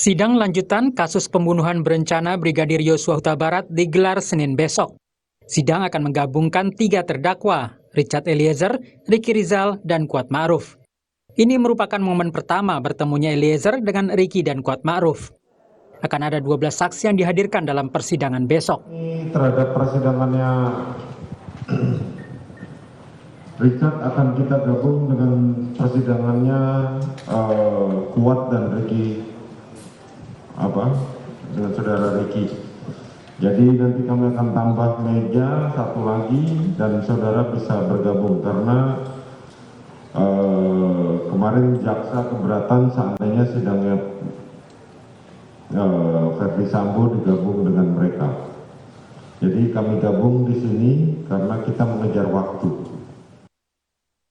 Sidang lanjutan kasus pembunuhan berencana Brigadir Yosua Huta Barat digelar Senin besok. Sidang akan menggabungkan 3 terdakwa, Richard Eliezer, Ricky Rizal, dan Kuat Ma'ruf. Ini merupakan momen pertama bertemunya Eliezer dengan Ricky dan Kuat Ma'ruf. Akan ada 12 saksi yang dihadirkan dalam persidangan besok. Terhadap persidangannya Richard akan kita gabung dengan persidangannya Kuat dan Ricky, dengan saudara Ricky. Jadi nanti kami akan tambah meja satu lagi dan saudara bisa bergabung karena kemarin jaksa keberatan seandainya sidangnya Verdi Sambo digabung dengan mereka. Jadi kami gabung di sini karena kita mengejar waktu.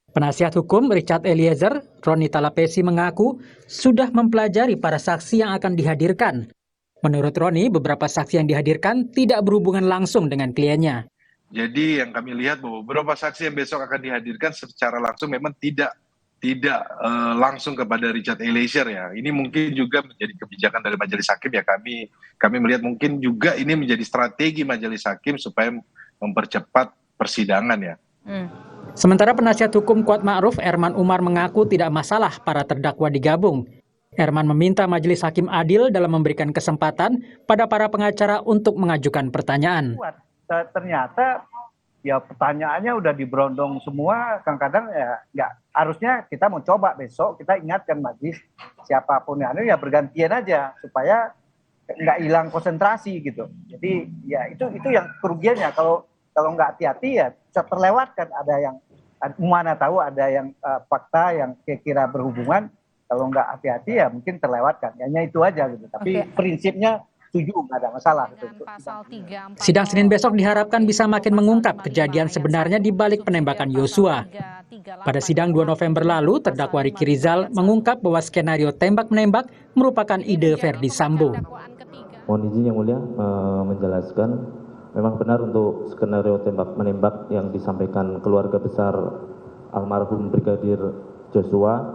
Penasihat hukum Richard Eliezer, Roni Talapesi mengaku sudah mempelajari para saksi yang akan dihadirkan. Menurut Roni, beberapa saksi yang dihadirkan tidak berhubungan langsung dengan kliennya. Jadi yang kami lihat bahwa beberapa saksi yang besok akan dihadirkan secara langsung memang tidak langsung kepada Richard Eliezer ya. Ini mungkin juga menjadi kebijakan dari majelis hakim ya. Kami melihat mungkin juga ini menjadi strategi majelis hakim supaya mempercepat persidangan ya. Sementara penasihat hukum Kuat Ma'ruf, Erman Umar mengaku tidak masalah para terdakwa digabung. Erman meminta majelis hakim adil dalam memberikan kesempatan pada para pengacara untuk mengajukan pertanyaan. Ternyata ya pertanyaannya udah diberondong semua, kadang-kadang ya nggak, harusnya kita mau coba besok kita ingatkan majelis siapapun yang ya bergantian aja supaya nggak hilang konsentrasi gitu. Jadi ya itu yang kerugiannya kalau nggak hati-hati ya bisa terlewatkan, ada yang mana tahu ada yang fakta yang kira-kira berhubungan, kalau nggak hati-hati ya mungkin terlewatkan. Hanya itu aja gitu. Tapi prinsipnya setuju, nggak ada masalah. Sidang Senin besok diharapkan bisa makin mengungkap kejadian sebenarnya di balik penembakan Yosua. Pada sidang 2 November lalu, terdakwa Ricky Rizal mengungkap bahwa skenario tembak-menembak merupakan ide Verdi Sambo. Mohon izin yang mulia menjelaskan, memang benar untuk skenario tembak-menembak yang disampaikan keluarga besar almarhum Brigadir Joshua,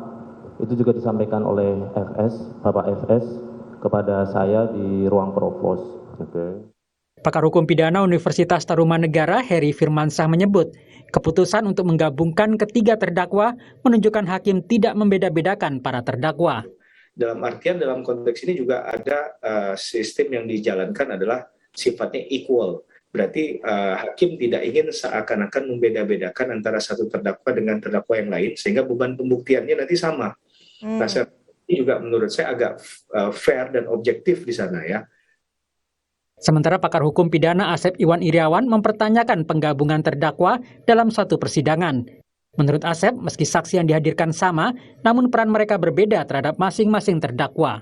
itu juga disampaikan oleh Bapak FS, kepada saya di ruang provos. Pakar Hukum Pidana Universitas Tarumanegara Heri Firmansyah menyebut, keputusan untuk menggabungkan ketiga terdakwa menunjukkan hakim tidak membeda-bedakan para terdakwa. Dalam artian dalam konteks ini juga ada sistem yang dijalankan adalah sifatnya equal. Berarti hakim tidak ingin seakan-akan membeda-bedakan antara satu terdakwa dengan terdakwa yang lain, sehingga beban pembuktiannya nanti sama. Nah, ini juga menurut saya agak fair dan objektif di sana ya. Sementara pakar hukum pidana Asep Iwan Iriawan mempertanyakan penggabungan terdakwa dalam suatu persidangan. Menurut Asep, meski saksi yang dihadirkan sama, namun peran mereka berbeda terhadap masing-masing terdakwa.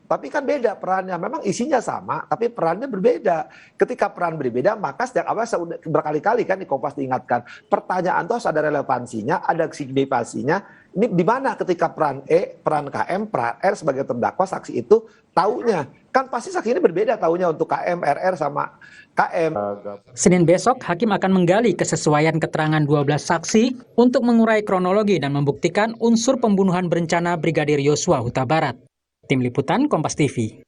Tapi kan beda perannya, memang isinya sama, tapi perannya berbeda. Ketika peran berbeda, maka sejak awal berkali-kali kan di Kompas diingatkan, pertanyaan itu harus ada relevansinya, ada signifikansinya. Ini di mana ketika peran E, peran KM, peran R sebagai terdakwa, saksi itu taunya. Kan pasti saksi ini berbeda taunya untuk KM, RR sama KM. Senin besok, hakim akan menggali kesesuaian keterangan 12 saksi untuk mengurai kronologi dan membuktikan unsur pembunuhan berencana Brigadir Yosua Huta Barat. Tim Liputan Kompas TV.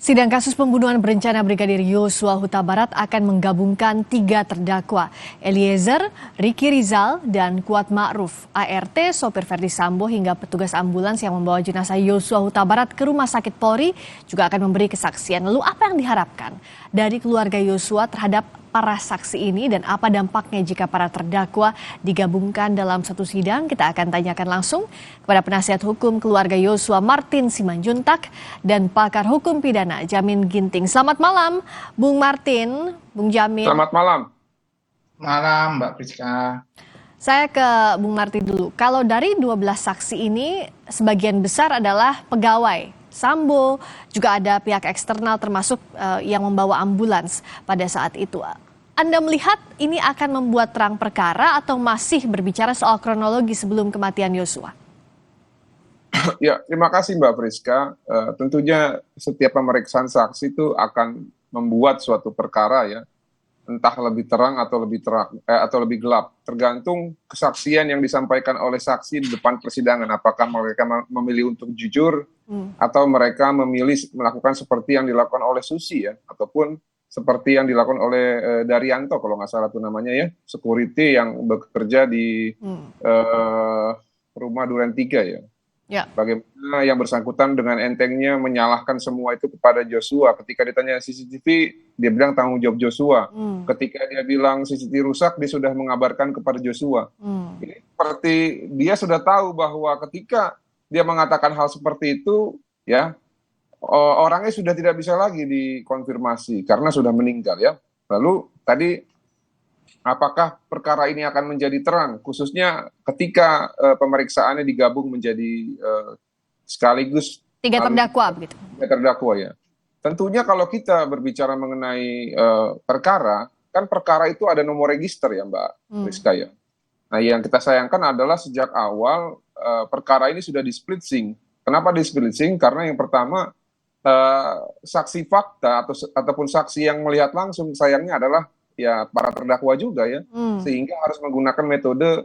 Sidang kasus pembunuhan berencana Brigadir Yosua Huta Barat akan menggabungkan 3 terdakwa, Eliezer, Ricky Rizal, dan Kuat Ma'ruf. ART, sopir Verdi Sambo hingga petugas ambulans yang membawa jenazah Yosua Huta Barat ke Rumah Sakit Polri juga akan memberi kesaksian. Lalu apa yang diharapkan dari keluarga Yosua terhadap para saksi ini dan apa dampaknya jika para terdakwa digabungkan dalam satu sidang? Kita akan tanyakan langsung kepada penasihat hukum keluarga Yosua Martin Simanjuntak dan pakar hukum pidana Jamin Ginting. Selamat malam, Bung Martin, Bung Jamin. Selamat malam. Malam, Mbak Priska. Saya ke Bung Martin dulu. Kalau dari 12 saksi ini, sebagian besar adalah pegawai Sambo, juga ada pihak eksternal termasuk yang membawa ambulans pada saat itu. Anda melihat ini akan membuat terang perkara atau masih berbicara soal kronologi sebelum kematian Yosua? Ya, terima kasih Mbak Priska. Tentunya setiap pemeriksaan saksi itu akan membuat suatu perkara ya. entah lebih terang atau lebih gelap, tergantung kesaksian yang disampaikan oleh saksi di depan persidangan. Apakah mereka memilih untuk jujur atau mereka memilih melakukan seperti yang dilakukan oleh Susi ya, ataupun seperti yang dilakukan oleh Daryanto kalau nggak salah itu namanya ya, security yang bekerja di rumah Duren 3 ya. Ya. Bagaimana yang bersangkutan dengan entengnya menyalahkan semua itu kepada Joshua. Ketika ditanya CCTV, dia bilang tanggung jawab Joshua. Ketika dia bilang CCTV rusak, dia sudah mengabarkan kepada Joshua. Ini seperti dia sudah tahu bahwa ketika dia mengatakan hal seperti itu, ya orangnya sudah tidak bisa lagi dikonfirmasi karena sudah meninggal ya. Lalu tadi apakah perkara ini akan menjadi terang, khususnya ketika pemeriksaannya digabung menjadi sekaligus 3 terdakwa begitu. 3 terdakwa ya. Tentunya kalau kita berbicara mengenai perkara, kan perkara itu ada nomor register ya Mbak Rizka ya. Nah yang kita sayangkan adalah sejak awal perkara ini sudah di-splitsing. Kenapa di-splitsing? Karena yang pertama saksi fakta ataupun saksi yang melihat langsung sayangnya adalah ya para terdakwa juga ya, sehingga harus menggunakan metode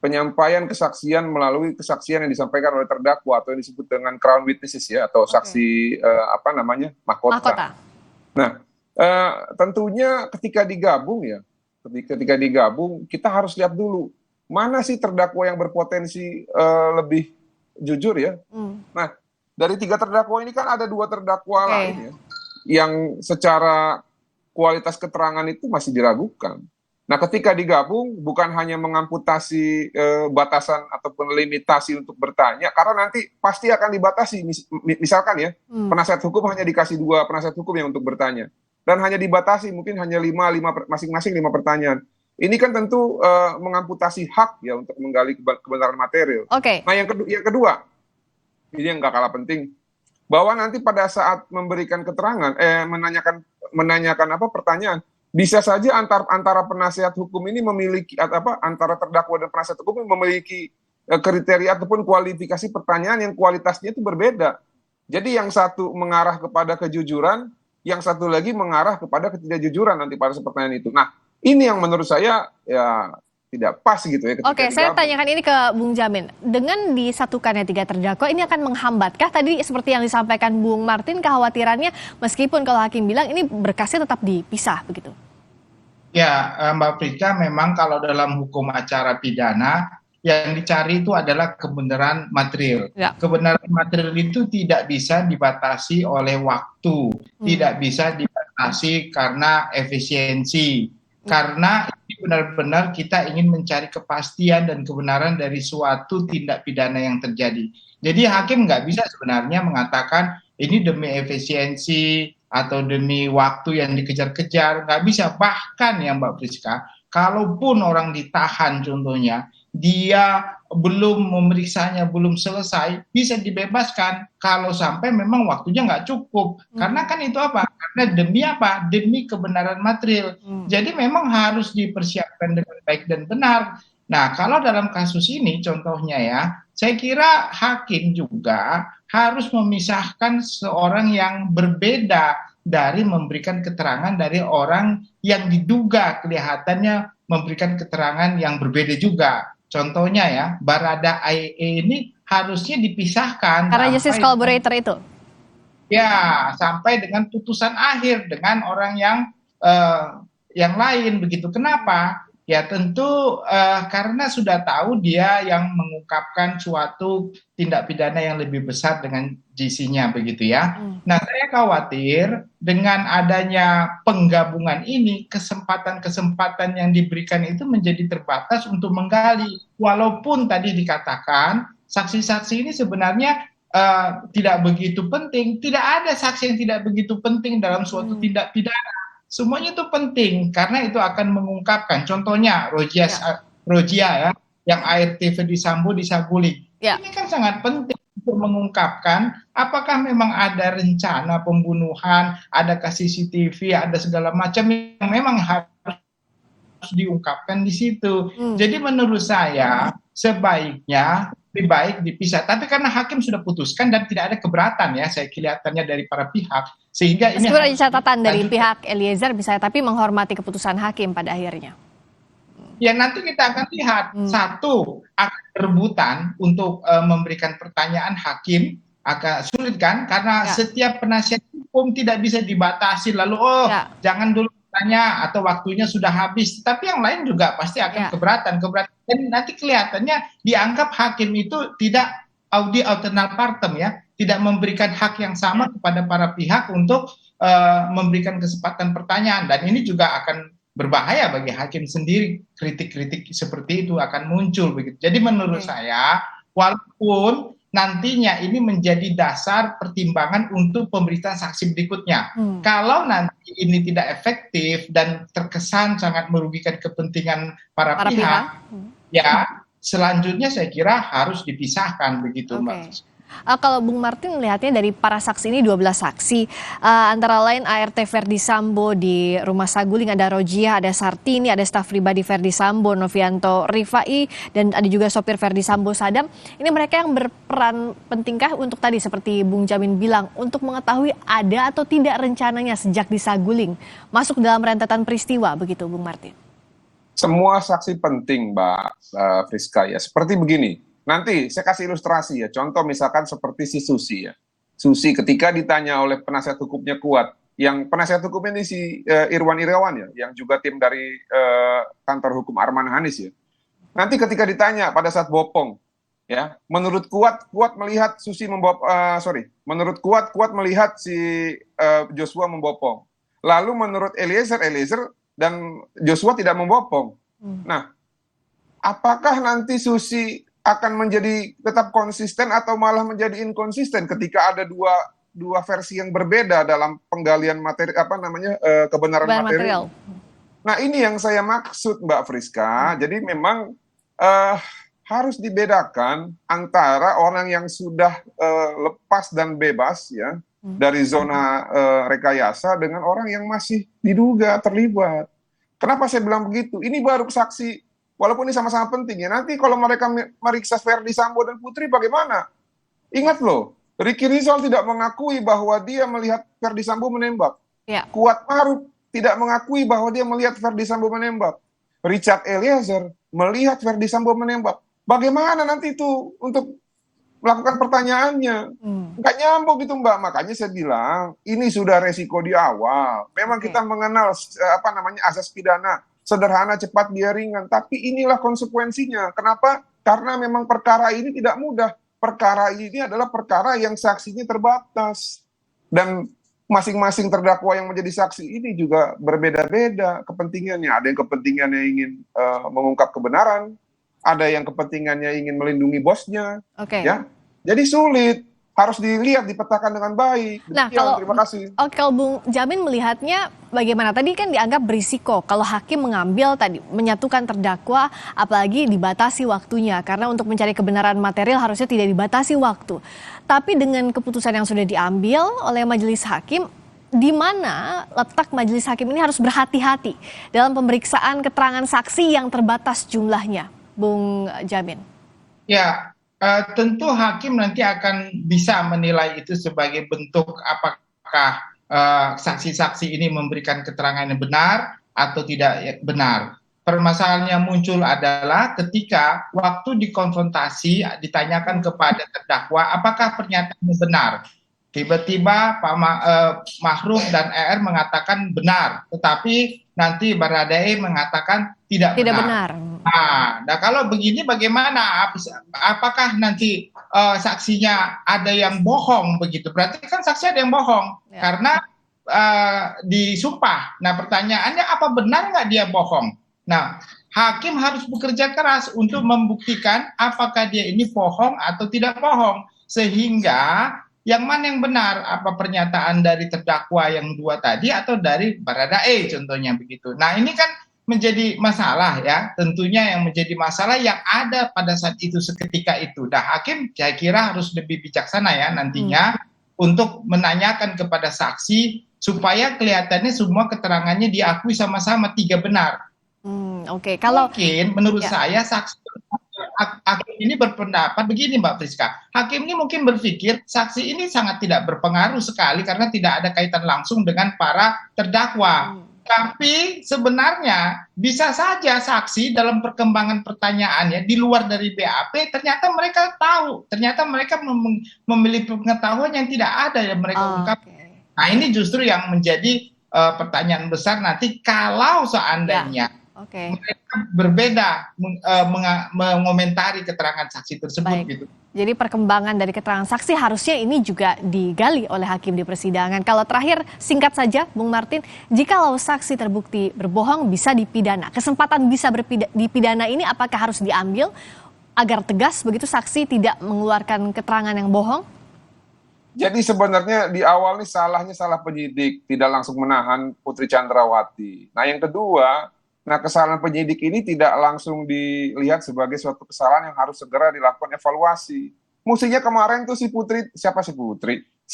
penyampaian kesaksian melalui kesaksian yang disampaikan oleh terdakwa atau yang disebut dengan crown witnesses ya, atau saksi mahkota. Nah, tentunya ketika digabung kita harus lihat dulu mana sih terdakwa yang berpotensi lebih jujur ya. Nah, dari 3 terdakwa ini kan ada 2 terdakwa lain ya, yang secara kualitas keterangan itu masih diragukan. Nah, ketika digabung bukan hanya mengamputasi batasan ataupun limitasi untuk bertanya, karena nanti pasti akan dibatasi. Misalkan ya, penasihat hukum hanya dikasih 2 penasihat hukum yang untuk bertanya, dan hanya dibatasi mungkin hanya 5 masing-masing 5 pertanyaan. Ini kan tentu mengamputasi hak ya untuk menggali kebenaran material. Nah, yang kedua, ini yang gak kalah penting, bahwa nanti pada saat memberikan keterangan, menanyakan pertanyaan, bisa saja antara penasihat hukum ini memiliki antara terdakwa dan penasihat hukum ini memiliki kriteria ataupun kualifikasi pertanyaan yang kualitasnya itu berbeda. Jadi yang satu mengarah kepada kejujuran, yang satu lagi mengarah kepada ketidakjujuran nanti pada pertanyaan itu. Nah, ini yang menurut saya ya tidak pas gitu ya. Oke, saya tanyakan ini ke Bung Jamin. Dengan disatukannya 3 terdakwa, ini akan menghambatkah tadi seperti yang disampaikan Bung Martin kekhawatirannya, meskipun kalau hakim bilang ini berkasnya tetap dipisah begitu? Ya, Mbak Priska, memang kalau dalam hukum acara pidana yang dicari itu adalah kebenaran material. Ya. Kebenaran material itu tidak bisa dibatasi oleh waktu, tidak bisa dibatasi karena efisiensi. Karena ini benar-benar kita ingin mencari kepastian dan kebenaran dari suatu tindak pidana yang terjadi. Jadi hakim nggak bisa sebenarnya mengatakan ini demi efisiensi atau demi waktu yang dikejar-kejar, nggak bisa. Bahkan ya Mbak Priska, kalaupun orang ditahan contohnya, dia belum memeriksanya, belum selesai, bisa dibebaskan kalau sampai memang waktunya nggak cukup. Karena kan itu apa? Karena demi apa? Demi kebenaran material. Jadi memang harus dipersiapkan dengan baik dan benar. Nah, kalau dalam kasus ini contohnya ya, saya kira hakim juga harus memisahkan seorang yang berbeda dari memberikan keterangan dari orang yang diduga kelihatannya memberikan keterangan yang berbeda juga. Contohnya ya, Baradae ini harusnya dipisahkan. Karena justice collaborator itu? Ya, sampai dengan putusan akhir dengan orang yang lain begitu. Kenapa? Ya tentu karena sudah tahu dia yang mengungkapkan suatu tindak pidana yang lebih besar dengan GC-nya begitu ya. Nah, saya khawatir dengan adanya penggabungan ini, kesempatan-kesempatan yang diberikan itu menjadi terbatas untuk menggali. Walaupun tadi dikatakan saksi-saksi ini sebenarnya tidak begitu penting. Tidak ada saksi yang tidak begitu penting dalam suatu tindak pidana. Semuanya itu penting karena itu akan mengungkapkan. Contohnya Rojia ya, yang ART Ferdi Sambo di Saguling. Ini kan sangat penting untuk mengungkapkan apakah memang ada rencana pembunuhan, ada CCTV, ada segala macam yang memang harus diungkapkan di situ. Jadi menurut saya sebaiknya lebih baik dipisah. Tapi karena hakim sudah putuskan dan tidak ada keberatan ya, saya kelihatannya dari para pihak, sehingga ini meskipun ada catatan dari pihak Eliezer misalnya, tapi menghormati keputusan hakim pada akhirnya. Ya nanti kita akan lihat, satu akan rebutan untuk memberikan pertanyaan hakim agak sulit kan, karena setiap penasihat hukum tidak bisa dibatasi lalu jangan dulu tanya atau waktunya sudah habis, tapi yang lain juga pasti akan keberatan dan nanti kelihatannya dianggap hakim itu tidak audi alternal partem ya, tidak memberikan hak yang sama kepada para pihak untuk memberikan kesempatan pertanyaan, dan ini juga akan berbahaya bagi hakim sendiri. Kritik-kritik seperti itu akan muncul begitu. Jadi menurut saya, walaupun nantinya ini menjadi dasar pertimbangan untuk pemberitaan saksi berikutnya. Kalau nanti ini tidak efektif dan terkesan sangat merugikan kepentingan para pihak, ya selanjutnya saya kira harus dipisahkan begitu, Mbak. Kalau Bung Martin melihatnya dari para saksi ini 12 saksi, antara lain ART Verdi Sambo di Rumah Saguling, ada Rojiah, ada Sartini, ada staf pribadi Verdi Sambo, Novianto Rifai, dan ada juga sopir Verdi Sambo Sadam. Ini mereka yang berperan pentingkah untuk tadi seperti Bung Jamin bilang, untuk mengetahui ada atau tidak rencananya sejak di Saguling masuk dalam rentetan peristiwa, begitu Bung Martin? Semua saksi penting, Mbak Friska ya. Seperti begini. Nanti saya kasih ilustrasi ya, contoh misalkan seperti si Susi ya. Susi ketika ditanya oleh penasihat hukumnya Kuat, yang penasihat hukumnya ini si Irwan Irawan ya, yang juga tim dari kantor hukum Arman Hanis ya. Nanti ketika ditanya pada saat bopong, ya, menurut Kuat melihat Susi menurut Kuat melihat si Joshua membopong. Lalu menurut Eliezer dan Joshua tidak membopong. Nah, apakah nanti Susi akan menjadi tetap konsisten atau malah menjadi inkonsisten ketika ada dua versi yang berbeda dalam penggalian materi kebenaran material. Nah, ini yang saya maksud, Mbak Friska. Jadi memang harus dibedakan antara orang yang sudah lepas dan bebas ya dari zona rekayasa dengan orang yang masih diduga terlibat. Kenapa saya bilang begitu? Ini baru saksi. Walaupun ini sama-sama penting ya, nanti kalau mereka meriksa Verdi Sambo dan Putri bagaimana? Ingat loh, Ricky Rizal tidak mengakui bahwa dia melihat Verdi Sambo menembak. Kuat Ma'ruf tidak mengakui bahwa dia melihat Verdi Sambo menembak. Richard Eliezer melihat Verdi Sambo menembak. Bagaimana nanti itu untuk melakukan pertanyaannya? Nggak nyambung gitu, Mbak. Makanya saya bilang, ini sudah resiko di awal. Memang kita mengenal asas pidana. Sederhana, cepat, biar ringan. Tapi inilah konsekuensinya. Kenapa? Karena memang perkara ini tidak mudah. Perkara ini adalah perkara yang saksinya terbatas. Dan masing-masing terdakwa yang menjadi saksi ini juga berbeda-beda kepentingannya. Ada yang kepentingannya ingin mengungkap kebenaran. Ada yang kepentingannya ingin melindungi bosnya. Ya. Jadi sulit. Harus dilihat, dipetakan dengan baik. Nah, terima kasih. Kalau Bung Jamin melihatnya bagaimana? Tadi kan dianggap berisiko kalau hakim mengambil tadi, menyatukan terdakwa, apalagi dibatasi waktunya. Karena untuk mencari kebenaran material harusnya tidak dibatasi waktu. Tapi dengan keputusan yang sudah diambil oleh majelis hakim, di mana letak majelis hakim ini harus berhati-hati dalam pemeriksaan keterangan saksi yang terbatas jumlahnya, Bung Jamin? Ya, tentu hakim nanti akan bisa menilai itu sebagai bentuk apakah saksi-saksi ini memberikan keterangan yang benar atau tidak benar. Permasalahan yang muncul adalah ketika waktu dikonfrontasi ditanyakan kepada terdakwa apakah pernyataannya benar. Tiba-tiba Pak Ma'ruf dan ER mengatakan benar, tetapi nanti Baradae mengatakan tidak benar. Nah, kalau begini bagaimana? Apakah nanti saksinya ada yang bohong begitu? Berarti kan saksi ada yang bohong karena disumpah. Nah, pertanyaannya apa benar nggak dia bohong? Nah, hakim harus bekerja keras untuk membuktikan apakah dia ini bohong atau tidak bohong, sehingga yang mana yang benar, apa pernyataan dari terdakwa yang dua tadi atau dari Baradae contohnya begitu. Nah, ini kan menjadi masalah ya, tentunya yang menjadi masalah yang ada pada saat itu seketika itu. Nah, hakim saya kira harus lebih bijaksana ya nantinya untuk menanyakan kepada saksi supaya kelihatannya semua keterangannya diakui sama-sama tiga benar. Kalau mungkin menurut saya saksi hakim ini berpendapat begini Mbak Friska, hakim ini mungkin berpikir saksi ini sangat tidak berpengaruh sekali karena tidak ada kaitan langsung dengan para terdakwa. Tapi sebenarnya bisa saja saksi dalam perkembangan pertanyaannya di luar dari BAP ternyata mereka tahu, ternyata mereka memiliki pengetahuan yang tidak ada yang mereka ungkapkan. Nah ini justru yang menjadi pertanyaan besar nanti kalau seandainya mereka berbeda mengomentari keterangan saksi tersebut. Baik. Gitu. Jadi perkembangan dari keterangan saksi harusnya ini juga digali oleh hakim di persidangan. Kalau terakhir singkat saja Bung Martin, jikalau saksi terbukti berbohong bisa dipidana. Kesempatan bisa dipidana ini apakah harus diambil agar tegas begitu saksi tidak mengeluarkan keterangan yang bohong? Jadi sebenarnya di awal nih salahnya salah penyidik, tidak langsung menahan Putri Chandrawati. Nah yang kedua, kesalahan penyidik ini tidak langsung dilihat sebagai suatu kesalahan yang harus segera dilakukan evaluasi. Mestinya kemarin tuh si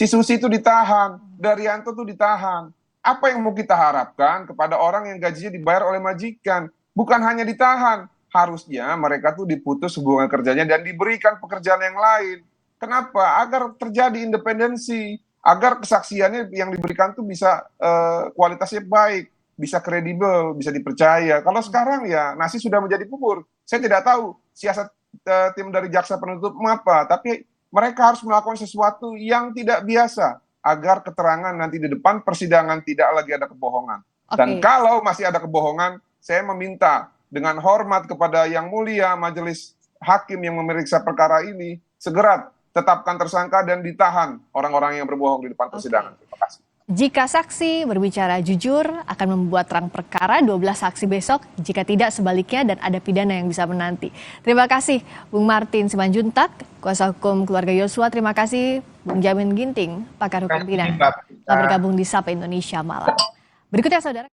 Susi itu ditahan, Daryanto tuh ditahan. Apa yang mau kita harapkan kepada orang yang gajinya dibayar oleh majikan? Bukan hanya ditahan, harusnya mereka tuh diputus hubungan kerjanya dan diberikan pekerjaan yang lain. Kenapa? Agar terjadi independensi, agar kesaksiannya yang diberikan tuh bisa kualitasnya baik, bisa kredibel, bisa dipercaya. Kalau sekarang ya nasi sudah menjadi bubur. Saya tidak tahu siasat tim dari jaksa penuntut apa, tapi mereka harus melakukan sesuatu yang tidak biasa agar keterangan nanti di depan persidangan tidak lagi ada kebohongan. Dan kalau masih ada kebohongan, saya meminta dengan hormat kepada Yang Mulia Majelis Hakim yang memeriksa perkara ini, segera tetapkan tersangka dan ditahan orang-orang yang berbohong di depan persidangan. Terima kasih. Jika saksi berbicara jujur akan membuat terang perkara 12 saksi besok, jika tidak sebaliknya dan ada pidana yang bisa menanti. Terima kasih Bung Martin Simanjuntak, kuasa hukum keluarga Yosua. Terima kasih Bung Jamin Ginting, pakar hukum pidana, telah bergabung di Sapa Indonesia Malam. Berikutnya saudara.